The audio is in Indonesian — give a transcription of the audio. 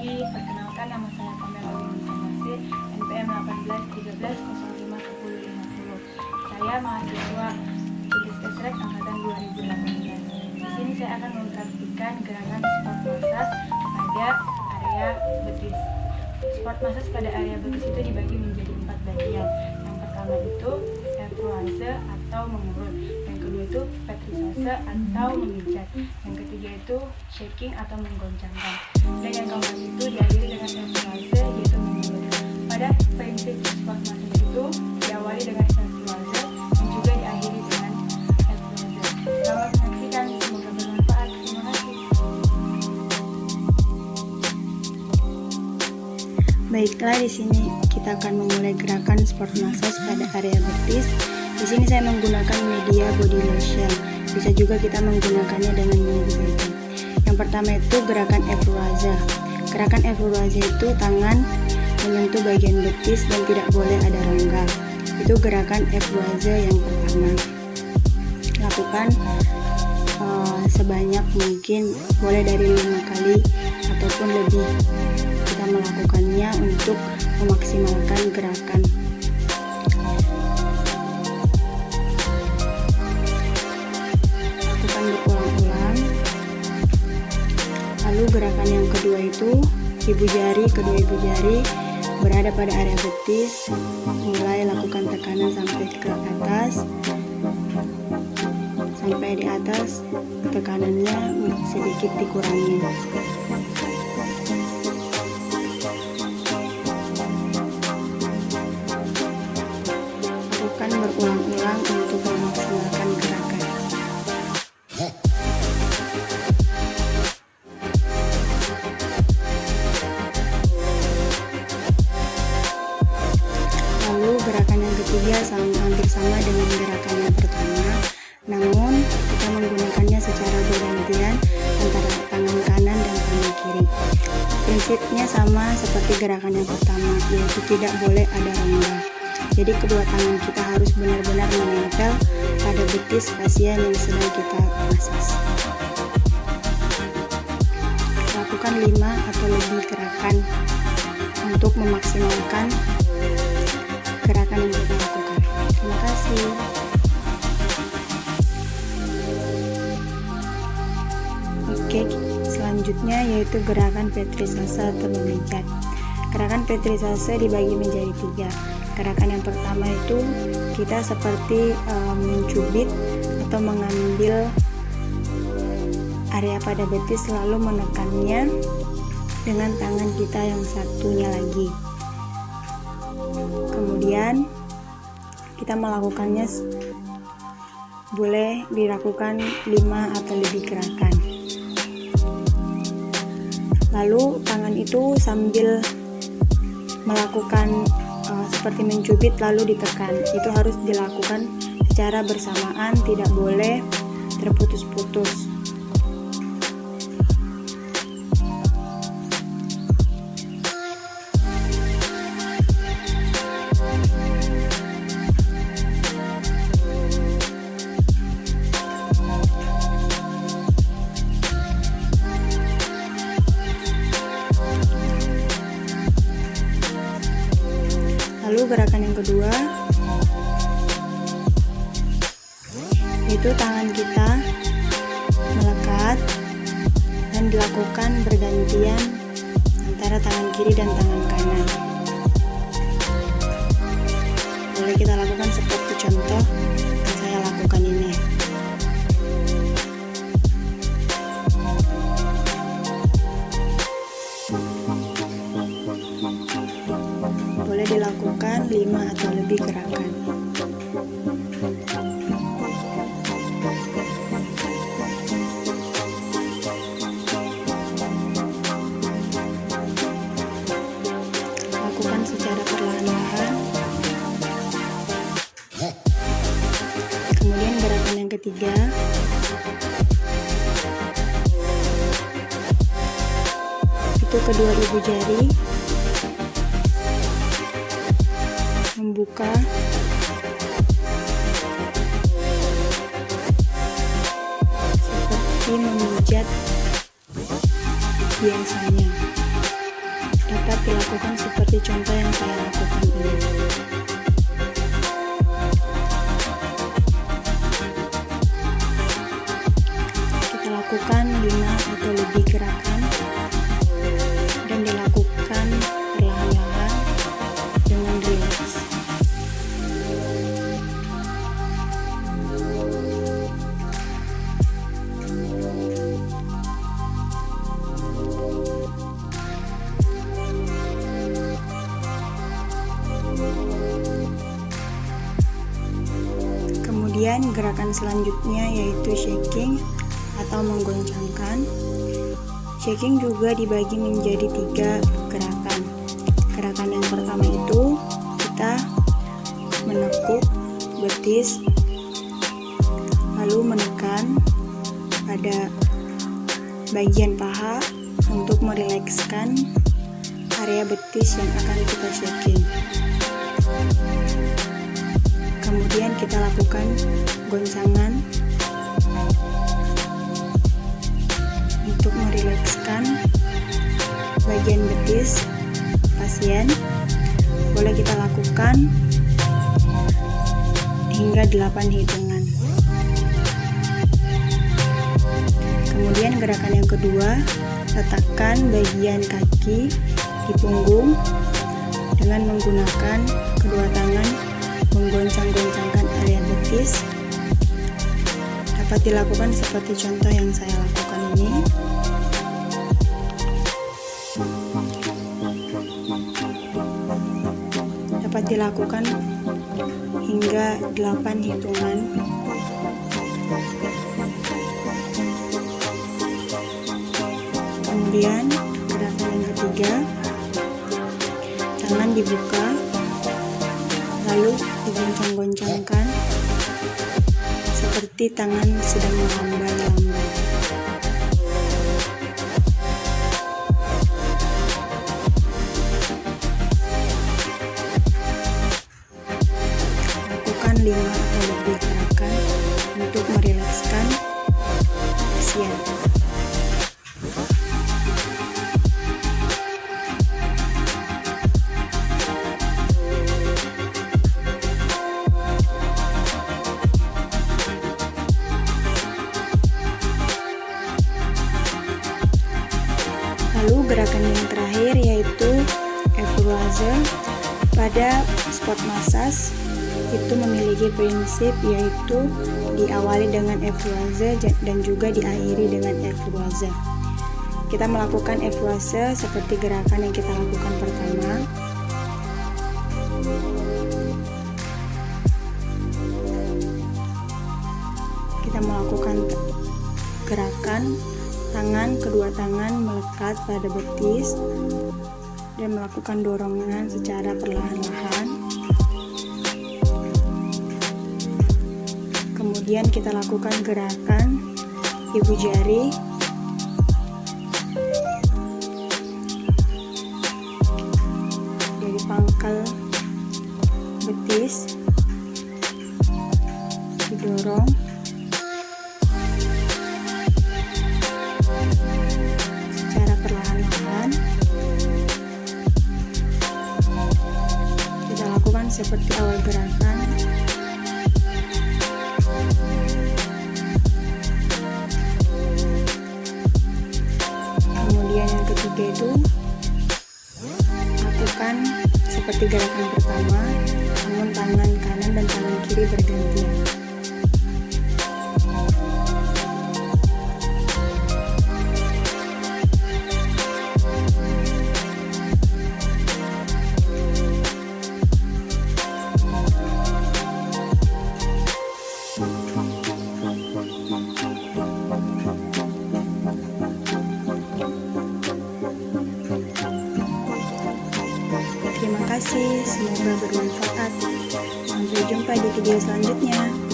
lagi, perkenalkan nama saya Pamela Winningsih, NPM 181313051050. Saya mahasiswa Sisdiktek angkatan 2018. Di sini saya akan mempraktikkan gerakan sport massage pada area betis. Sport massage pada area betis itu dibagi menjadi 4 bagian. Yang pertama itu F-Roise atau mengurut. Yang kedua itu Petrisase atau memijat. Yang ketiga itu shaking atau menggoncangkan. Dan yang keempat itu diakhiri dengan F-Roise yaitu mengurut. Pada prinsip sport massage itu diawali dengan F-Roise dan juga diakhiri dengan F-Roise. Selamat menyaksikan, semoga bermanfaat. Terima kasih. Baiklah, di sini kita akan memulai gerakan sport massage pada area betis. Di sini saya menggunakan media body lotion. Bisa juga kita menggunakannya dengan minyak zaitun. Yang pertama itu gerakan F-Roise. Gerakan F-Roise itu tangan menyentuh bagian betis dan tidak boleh ada rongga. Itu gerakan F-Roise yang pertama. Lakukan sebanyak mungkin, boleh dari 5 kali ataupun lebih. Kita melakukannya untuk memaksimalkan gerakan. Lakukan berulang-ulang. Lalu gerakan yang kedua itu kedua ibu jari berada pada area betis. Mulai lakukan tekanan sampai ke atas. Sampai di atas, tekanannya sedikit dikurangi. Lakukan berulang-ulang untuk memaksimalkan gerakan. Lalu gerakan yang ketiga hampir sama dengan gerakan yang pertama, namun kita menggunakannya secara bergantian antara tangan kanan dan tangan kiri. Prinsipnya sama seperti gerakan yang pertama, yaitu tidak boleh ada rongga. Jadi kedua tangan kita harus benar-benar menempel pada betis pasien yang sedang kita massage. Lakukan 5 atau lebih gerakan untuk memaksimalkan gerakan yang kita lakukan. Terima kasih. Oke, selanjutnya yaitu gerakan Petrisase atau memijat. Gerakan Petrisase dibagi menjadi 3. Gerakan yang pertama itu kita seperti mencubit atau mengambil area pada betis lalu menekannya dengan tangan kita yang satunya lagi. Kemudian kita melakukannya, boleh dilakukan 5 atau lebih gerakan. Lalu tangan itu sambil melakukan seperti mencubit lalu ditekan. Itu harus dilakukan secara bersamaan, tidak boleh terputus-putus. Lalu gerakan yang kedua itu tangan kita melekat dan dilakukan bergantian antara tangan kiri dan tangan kanan. Boleh kita lakukan seperti contoh yang saya lakukan ini. Boleh dilakukan 5 atau lebih gerakan. Lakukan secara perlahan-lahan. Kemudian gerakan yang ketiga itu kedua ibu jari membuka seperti memijat biasanya. dapat dilakukan seperti contoh yang saya lakukan ini. Kita lakukan 5 atau lebih gerakan dan dilakukan perlahan-lahan dengan rileks. Kemudian gerakan selanjutnya yaitu shaking atau menggoncangkan. Shaking juga dibagi menjadi 3 gerakan. Gerakan yang pertama itu kita menekuk betis, lalu menekan pada bagian paha untuk merilekskan area betis yang akan kita shaking. Kemudian kita lakukan goncangan untuk merilekskan bagian betis pasien. Boleh kita lakukan hingga 8 hitungan. Kemudian gerakan yang kedua, letakkan bagian kaki di punggung dengan menggunakan kedua tangan menggoncang-goncangkan area betis. Dapat dilakukan seperti contoh yang saya lakukan ini. Dapat dilakukan hingga 8 hitungan. Kemudian gerakan yang ketiga, tangan dibuka lalu digoncang-goncangkan seperti tangan sedang melambai-lambai. Lakukan 5 atau lebih gerakan untuk merilekskan pasien. Lalu gerakan yang terakhir yaitu evaluase. Pada sport massage itu memiliki prinsip yaitu diawali dengan evaluase dan juga diakhiri dengan evaluase. Kita melakukan evaluase seperti gerakan yang kita lakukan pertama. Kita melakukan gerakan kedua tangan melekat pada betis dan melakukan dorongan secara perlahan-lahan. Kemudian kita lakukan gerakan ibu jari dari pangkal betis didorong secara perlahan-lahan. Kita lakukan seperti awal gerakan. Kemudian yang ketiga itu lakukan seperti gerakan pertama, namun tangan kanan dan tangan kiri bergantian. Terima kasih, semoga bermanfaat. Sampai jumpa di video selanjutnya.